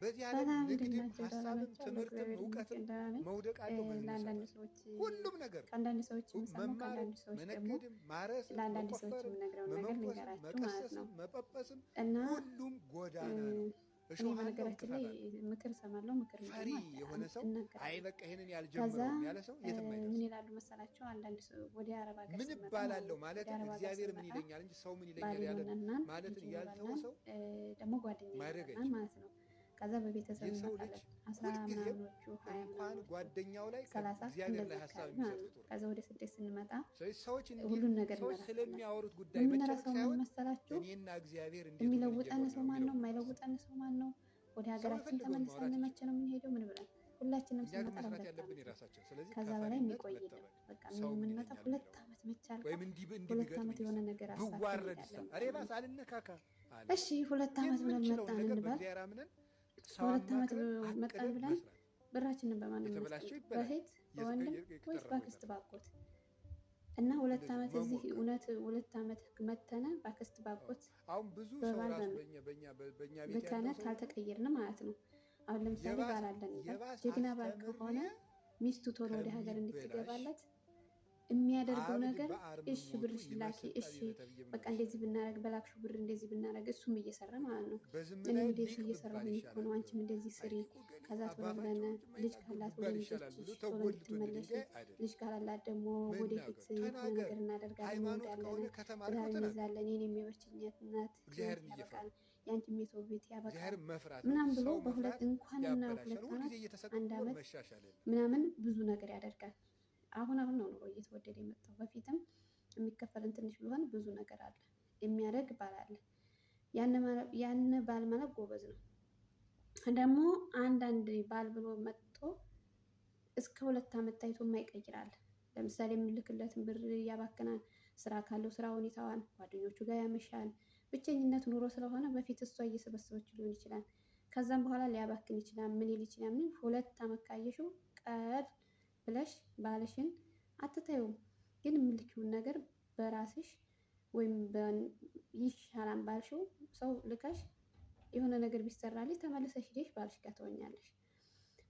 በዚህ ዓለም ንግድም ሀሳብም ትምህርትም እውቀትም መውደቅ አለው፣ ለአንዳንድ መነሳት ሰዎች ሁሉም ነገር ከአንዳንድ ሰዎች የምሰማው መማርም ከአንዳንድ ሰዎች ደግሞ መነገድም ማረስም ለአንዳንድ ሰዎች መቆፈርም የምነግረውን ነገር መመንኮስም ልንገራችሁ ማለት ነው። መቀሰስም መጳጳስም እና ሁሉም ጎዳና ነው። እኔ እሾህ አለው፣ በነገራችን ላይ እንቅፋት አለው። ምክር እሰማለሁ፣ ምክር ፈሪ የሆነ ሰው አይ እናገራለሁ። በቃ ይሄንን ከዛ ያልጀመረውም ያለ ሰው የትም ምን አይደርስም። ይላሉ መሰላቸው? አንዳንድ ሰው ወደ አረብ ሀገር ምን ስመጣ እባላለሁ ወደ ማለትን አረብ ሀገር እግዚአብሔር ምን ስመጣ ይለኛል እንጂ ሰው ምን ይለኛል ባሌ ያለ ይሆነናል፣ ልጅ ማለትን ያልተወ ይኖረናል፣ ሰው ደግሞ ጓደኛ ማደግ ይኖረናል አይችልም። ማለት ነው። ከዛ በቤተሰብ የሰው ልጅ እንመጣለን 10 ሁልጊዜም ምናምኖቹ 20 እንኳን ምናምኖቹ ጓደኛው ላይ 30 እግዚአብሔር ላይ እንደዚህ ሀሳብ አካባቢ ማለት የሚሰጥ ነው። ፍጡር ነው። ከዛ ወደ ስደት ስንመጣ ስለዚህ ሰዎች እንዲህ ሁሉን ነገር ሰዎች እንረሳለን። ስለሚያወሩት ጉዳይ መጨነቅ የምንረሳው ምን ሳይሆን መሰላችሁ? እኔና እግዚአብሔር እንዴት ሆነን የሚለውጠን እየኖርን ሰው ነው ማን ነው? የሚለው ነው። የማይለውጠን ሰው ማን ነው? ወደ ሰው ሀገራችን የፈለገውን ተመልሰን ማውራት መቼ ይችላል። ነው የምንሄደው? ምን ብለን ሁላችንም እኛ ግን ስንመጣ መስራት 2 ያለብን ዓመት ነው። የራሳችን። ስለዚህ ከዛ በላይ ከፈሪነት የሚቆይ የለም። መጠበቅ በቃ ሰው ምን የምንመጣው ይለኛል 2 የሚለው ዓመት መቻል ወይም እንዲህ 2 ዓመት ቢገጥመኝ የሆነ ነገር አሳክተን ብዋረድ እንሄዳለን እሬ ብለን ባስ አልነካካ አለ። እሺ 2 ዓመት ብለን የምንችለውን መጣን ነገር እንበል። በእግዚአብሔር አምነን ሰው በ2 ዓመት አማክረን መጣን አቅደን ብለን መስራት። ብራችንን በማን ነው የተበላሸው የምናስቀምጠው? ይበላል፣ በእህት በወንድም ወይስ ባክስት ባጎት? እና 2 ዓመት እዚህ መሞከር። እውነት 2 ዓመት መተነ ባክስት ባጎት አሁን ብዙ ሰው በባል ራሱ በምን በእኛ ቤት ብከነ ያለው ሰው ካልተቀየርን ማለት ነው። አሁን ለምሳሌ የባስ ባል አለን ይባል፣ የባስ ጀግና ባል አስተምሬ ከሆነ ሚስቱ ቶሎ ወደ ሀገር ከሚበላሽ እንድትገባለት የሚያደርገው አብድ ነገር በአርምሞቱ እሺ ብርሽ ላኪ፣ ይመስል እሺ ጠቢብ ተብዬ በቃ ምን እንደዚህ ይሻላል? ብናረግ በላክሹ ብር እንደዚህ ብናረግ እሱም እየሰራ ማለት ነው። በዝም እኔም ላይ እንደዚህ ሊቅ እየሰራሁኝ ብባል እኮ ይሻላል ነው፣ ብሎ አንቺም እንደዚህ ስሪ። አይ እኮ ገሌ ከዛ ቶሎ ብለን አባታቸው ልጅ የማይናገሩ ካላት ወደ ብባል ይሻላል ብሎ ልጆችሽ ቶሎ ተጎልቶ እንደ እንድትመለሽ፣ ድንጋይ አይደለም ልጅ ካላላት ደግሞ ወደፊት መናገር። የሆነ ተናገር። ነገር እናደርጋለን፣ ሃይማኖት እንወልዳለን፣ ከሆነ ከተማርክ ትዳር ተናገር። እንይዛለን፣ የኔም የሚበችኛት እናት እግዚአብሔርን ህይወት እየፈራ ያበቃል፣ የአንቺም የሰው ቤት ያበቃል እግዚአብሔርን መፍራት ምናምን ብሎ ሰው በሁለት መፍራት እንኳንና ያበላሻል። 2 ሁልጊዜ ዓመት 1 እየተሰቀቁ ዓመት መሻሻል የለም። ምናምን ብዙ ነገር ያደርጋል። አሁን ነው ኑሮ እየተወደደ የመጣው። በፊትም የሚከፈልን ትንሽ ቢሆን ብዙ ነገር አለ የሚያደርግ ባል አለ። ያን ባል ማለት ጎበዝ ነው። ደግሞ አንዳንድ ባል ብሎ መጥቶ እስከ 2 ዓመት ታይቶ የማይቀይራል። ለምሳሌ የምልክለትን ብር ያባክናል። ስራ ካለው ስራ ሁኔታዋን ጓደኞቹ ጋር ያመሻል። ብቸኝነት ኑሮ ስለሆነ በፊት እሷ እየሰበሰበች ሊሆን ይችላል። ከዛም በኋላ ሊያባክን ይችላል። ምን ይል ይችላል? ምን 2 ዓመት ካየሽው ቀል ብለሽ ባልሽን አትተዩም። ግን የምልኪውን ነገር በራስሽ ወይም ይሻላል ባልሽው ሰው ልከሽ የሆነ ነገር ቢሰራልሽ ተመልሰሽ ሄደሽ ባልሽ ጋር ትሆኛለሽ።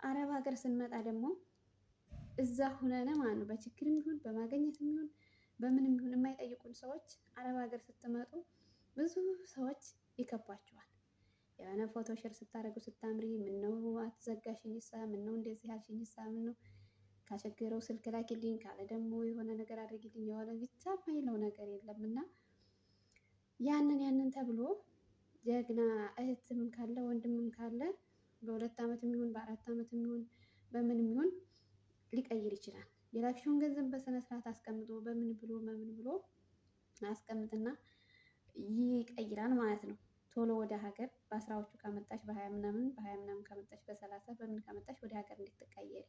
አረብ ሀገር ስንመጣ ደግሞ እዛ ሁነነ ማለት ነው በችግርም ይሁን በማገኘትም ይሁን በምንም ይሁን የማይጠይቁን ሰዎች አረብ ሀገር ስትመጡ ብዙ ሰዎች ይከቧቸዋል። የሆነ ፎቶ ሼር ስታደርጉ ስታምሪ ምነው አትዘጋሽኝ ሳ ምነው እንደዚህ ያልሽኝ ሳ ምነው ካቸገረው ስልክ ላኪልኝ ካለ ደግሞ የሆነ ነገር አድርጊልኝ የሆነ ብቻ ማይለው ነገር የለም። እና ያንን ተብሎ ጀግና እህትም ካለ ወንድምም ካለ በ2 ዓመትም ይሁን በ4 ዓመትም ይሁን በምንም ይሁን ሊቀይር ይችላል። የላክሽውን ገንዘብ በስነ ስርዓት አስቀምጦ በምን ብሎ አስቀምጥና ይቀይራል ማለት ነው። ቶሎ ወደ ሀገር በ10ዎቹ ካመጣሽ በ20 ምናምን ካመጣሽ በ30 በምን ካመጣሽ ወደ ሀገር እንድትቀየሪ፣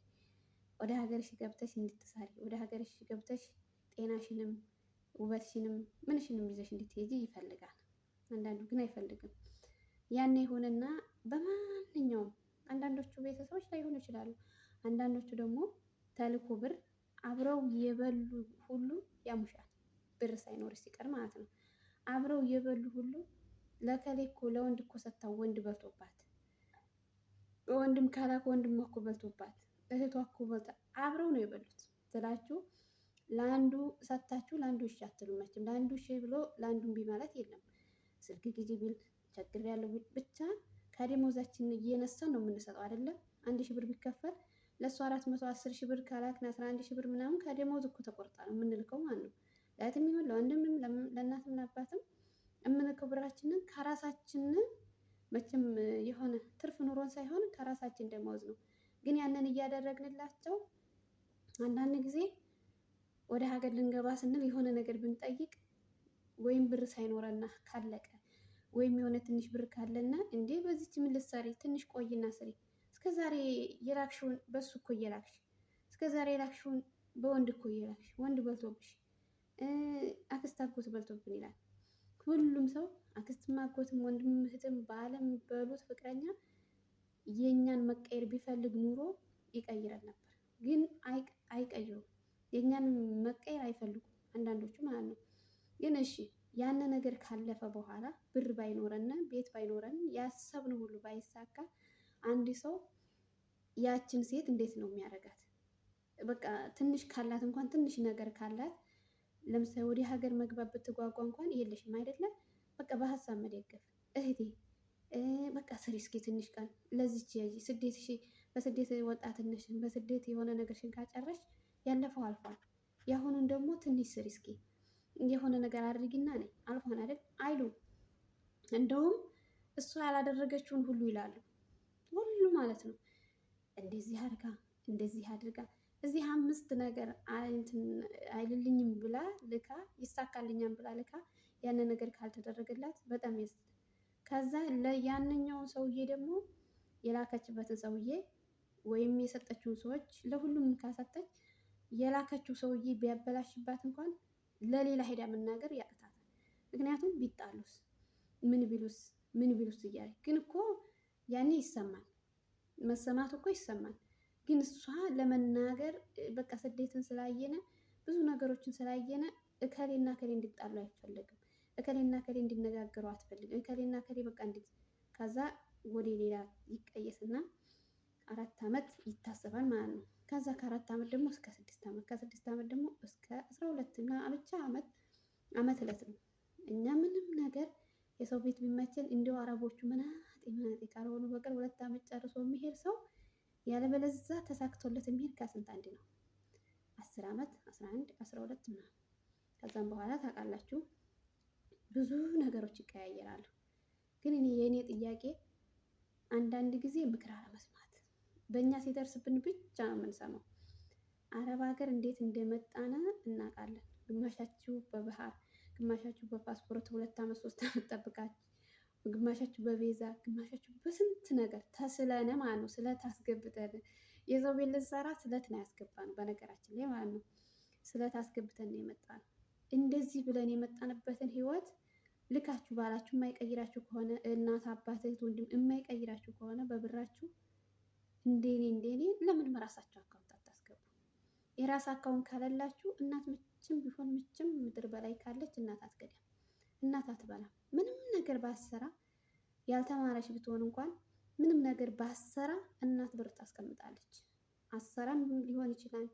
ወደ ሀገርሽ ገብተሽ እንድትሰሪ፣ ወደ ሀገርሽ ገብተሽ ጤናሽንም ውበትሽንም ምንሽንም ይዘሽ እንድትሄጂ ይፈልጋል። አንዳንዱ ግን አይፈልግም። ያን ይሁንና በማንኛውም አንዳንዶቹ ቤተሰቦች ላይሆኑ ይችላሉ። አንዳንዶቹ ደግሞ ተልኮ ብር አብረው የበሉ ሁሉ ያሙሻል። ብር ሳይኖር ሲቀር ማለት ነው። አብረው የበሉ ሁሉ ለከሌ እኮ ለወንድ እኮ ሰጥታው ወንድ በልቶባት፣ ወንድም ካላክ ወንድም እኮ በልቶባት፣ እህቷ እኮ በልታ አብረው ነው የበሉት ስላችሁ ለአንዱ ሰጥታችሁ ለአንዱ እሺ አትሉም መቼም። ለአንዱ እሺ ብሎ ለአንዱ እምቢ ማለት የለም። ስልክ ግዢ ቢል ቸግሬያለሁ ቢል ብቻ ከደሞዛችን እየነሳን ነው የምንሰጠው አይደለም። 1000 ብር ቢከፈል ለእሱ 410 ሺህ ብር ካላክን 11 ሺህ ብር ምናምን ከደሞዝ እኮ ተቆርጣ ነው የምንልከው ማለት ነው። ለእህትም ይሁን ለወንድምም ለእናትም ለአባትም የምንልከው ብራችንን ከራሳችን መቼም የሆነ ትርፍ ኑሮን ሳይሆን ከራሳችን ደሞዝ ነው። ግን ያንን እያደረግንላቸው አንዳንድ ጊዜ ወደ ሀገር ልንገባ ስንል የሆነ ነገር ብንጠይቅ ወይም ብር ሳይኖረና ካለቀ ወይም የሆነ ትንሽ ብር ካለና እንዴ በዚች ምን ልትሰሪ ትንሽ ቆይና ስሪ፣ እስከዛሬ የላክሽውን በሱ እኮ እየላክሽ እስከዛሬ የላክሽውን በወንድ እኮ እየላክሽ ወንድ በልቶብሽ አክስት አጎት በልቶብን ይላል። ሁሉም ሰው አክስትም አጎትም ወንድም እህትም ባለም በሉት ፍቅረኛ የኛን መቀየር ቢፈልግ ኑሮ ይቀይራል ነበር። ግን አይቀይሩም። የኛን መቀየር አይፈልጉም አንዳንዶቹ ማለት ነው። ግን እሺ ያን ነገር ካለፈ በኋላ ብር ባይኖረን ቤት ባይኖረን ያሰብነው ሁሉ ባይሳካ አንድ ሰው ያችን ሴት እንዴት ነው የሚያደርጋት? በቃ ትንሽ ካላት እንኳን ትንሽ ነገር ካላት ለምሳሌ ወደ ሀገር መግባት ብትጓጓ እንኳን የለሽም አይደለም። በቃ በሀሳብ መደገፍ እህቴ በቃ ስሪ እስኪ ትንሽ ቀን ለዚች ያጂ ስደት በስደት ወጣትነሽን በስደት የሆነ ነገርሽን ካጨረሽ ያለፈው አልፏል። የአሁኑን ደግሞ ትንሽ ስሪ እስኪ የሆነ ነገር አድርጊና ነኝ አልፏን አይደል አይሉ። እንደውም እሷ ያላደረገችውን ሁሉ ይላሉ። ሁሉ ማለት ነው። እንደዚህ አድርጋ እንደዚህ አድርጋ እዚህ 5 ነገር አይልልኝም ብላ ልካ ይሳካልኛም ብላ ልካ ያንን ነገር ካልተደረገላት በጣም ከዛ ለያንኛውን ሰውዬ ደግሞ የላከችበትን ሰውዬ ወይም የሰጠችውን ሰዎች ለሁሉም ካሰጠች የላከችው ሰውዬ ቢያበላሽባት እንኳን ለሌላ ሄዳ መናገር ያቅታታል። ምክንያቱም ቢጣሉስ ምን ቢሉስ እያለ ግን እኮ ያኔ ይሰማል፣ መሰማት እኮ ይሰማል። ግን እሷ ለመናገር በቃ ስደትን ስላየነ ብዙ ነገሮችን ስላየነ እከሌና እከሌ እንዲጣሉ አይፈልግም። እከሌና እከሌ እንዲነጋገሩ አትፈልግም። እከሌና እከሌ በቃ ከዛ ወደ ሌላ ይቀየስና 4 ዓመት ይታሰባል ማለት ነው። ከዛ ከ4 ዓመት ደግሞ እስከ 6 ዓመት ከ6 ዓመት ደግሞ እስከ 12 እና ብቻ ዓመት እለት ነው። እኛ ምንም ነገር የሰው ቤት ቢመቸን እንዲሁ አረቦቹ ምናጤ ካልሆኑ በቀር 2 ዓመት ጨርሶ የሚሄድ ሰው ያለበለዛ ተሳክቶለት የሚሄድ ከስንት አንድ ነው። 10 ዓመት 11 12 ምናምን ከዛም በኋላ ታውቃላችሁ ብዙ ነገሮች ይቀያየራሉ። ግን የእኔ ጥያቄ አንዳንድ ጊዜ ምክር አለመስማት በእኛ ሲደርስብን ብቻ ነው የምንሰማው። አረብ ሀገር እንዴት እንደመጣነ እናውቃለን። ግማሻችሁ በባህር ግማሻችሁ በፓስፖርት 2 ዓመት 3 ዓመት ጠብቃችሁ ግማሻችሁ በቪዛ ግማሻችሁ በስንት ነገር ተስለነ ማለት ነው። ስለት አስገብተን የሰው ቤት ልንሰራ ስለት ነው ያስገባነው በነገራችን ላይ ማለት ነው። ስለት አስገብተን ነው የመጣነው። እንደዚህ ብለን የመጣንበትን ህይወት ልካችሁ ባላችሁ የማይቀይራችሁ ከሆነ እናት አባት እህት ወንድም የማይቀይራችሁ ከሆነ በብራችሁ እንደኔ ለምን በራሳችሁ አካውንት አታስገቡ? የራስ አካውንት ካለላችሁ እናት ምችም ቢሆን ምችም ምድር በላይ ካለች እናት አትገዳም፣ እናት አትበላም። ምንም ነገር ባሰራ ያልተማረች ብትሆን እንኳን ምንም ነገር ባሰራ እናት ብር ታስቀምጣለች። አሰራም ሊሆን ይችላል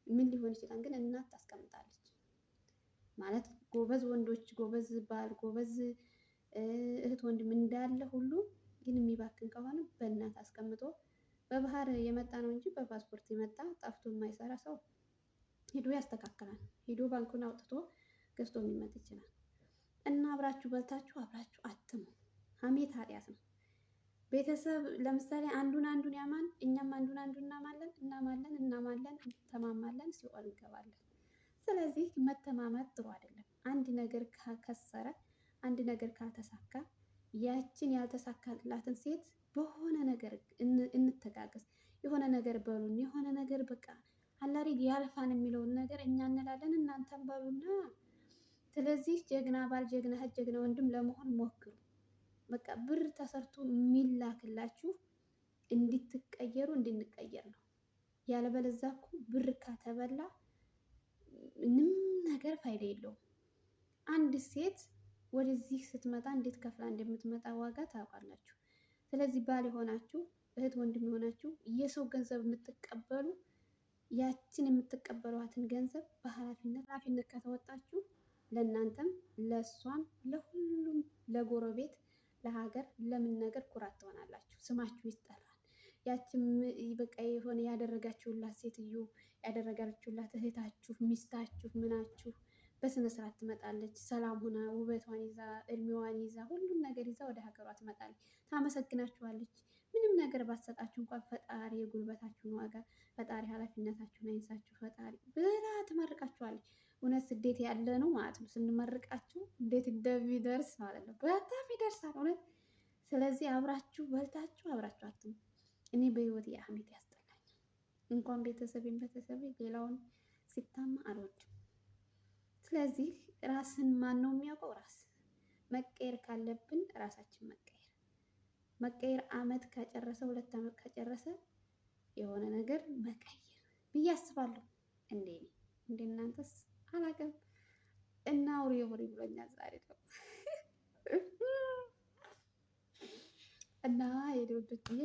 ምን ሊሆን ይችላል፣ ግን እናት ታስቀምጣለች። ማለት ጎበዝ ወንዶች፣ ጎበዝ ባል፣ ጎበዝ እህት ወንድም እንዳለ ሁሉ ግን የሚባክን ከሆነ በእናት አስቀምጦ በባህር የመጣ ነው እንጂ በፓስፖርት የመጣ ጠፍቶ የማይሰራ ሰው ሄዶ ያስተካክላል። ሄዶ ባንኩን አውጥቶ ገዝቶ የሚመጥ ይችላል። እና አብራችሁ በልታችሁ አብራችሁ አትሙ። ሀሜት ኃጢአት ነው። ቤተሰብ ለምሳሌ አንዱን ያማን፣ እኛም አንዱን እናማለን፣ እንተማማለን፣ ሲኦል እንገባለን። ስለዚህ መተማመት ጥሩ አይደለም። አንድ ነገር ከሰረ አንድ ነገር ካልተሳካ ያችን ያልተሳካላትን ሴት በሆነ ነገር እንተጋገዝ። የሆነ ነገር በሉን፣ የሆነ ነገር በቃ አላሪ ያልፋን የሚለውን ነገር እኛ እንላለን፣ እናንተም በሉና። ስለዚህ ጀግና ባል፣ ጀግና እህት፣ ጀግና ወንድም ለመሆን ሞክሩ። በቃ ብር ተሰርቶ የሚላክላችሁ እንድትቀየሩ እንድንቀየር ነው። ያለበለዚያ እኮ ብር ከተበላ ምንም ነገር ፋይዳ የለውም። አንድ ሴት ወደዚህ ስትመጣ እንዴት ከፍላ እንደምትመጣ ዋጋ ታውቃላችሁ። ስለዚህ ባል የሆናችሁ እህት ወንድም የሆናችሁ የሰው ገንዘብ የምትቀበሉ ያችን የምትቀበሏትን ገንዘብ በኃላፊነት ከተወጣችሁ ለእናንተም ለእሷም ለሁሉም ለጎረቤት ለሀገር ለምን ነገር ኩራት ትሆናላችሁ። ስማችሁ ይጠራል። ያችም በቃ የሆነ ያደረጋችሁላት ሴትዮ ያደረጋችሁላት እህታችሁ ሚስታችሁ ምናችሁ በስነ ስርዓት ትመጣለች። ሰላም ሆና ውበቷን ይዛ እድሜዋን ይዛ ሁሉም ነገር ይዛ ወደ ሀገሯ ትመጣለች። ታመሰግናችኋለች። ምንም ነገር ባትሰጣችሁ እንኳን ፈጣሪ የጉልበታችሁን ዋጋ ፈጣሪ ኃላፊነታችሁን አይንሳችሁ ፈጣሪ ብላ ትመርቃችኋለች። እውነት ስደት ያለ ነው ማለት ነው። ስንመርቃችሁ እንዴት እንደሚደርስ ማለት ነው። በጣም ይደርሳል እውነት። ስለዚህ አብራችሁ በልታችሁ አብራችሁ አትሙ። እኔ በህይወት የሀሜት ያስጠላኝ እንኳን ቤተሰቤን ሌላውን ሲታማ አልወድም። ስለዚህ ራስን ማን ነው የሚያውቀው? ራስ መቀየር ካለብን ራሳችን መቀየር አመት ከጨረሰ 2 ዓመት ከጨረሰ የሆነ ነገር መቀየር ብዬ አስባለሁ። እንደ እናንተስ አላውቅም። እና ውሪ ብሎኛል ዛሬ ደግሞ እና የደወደትዬ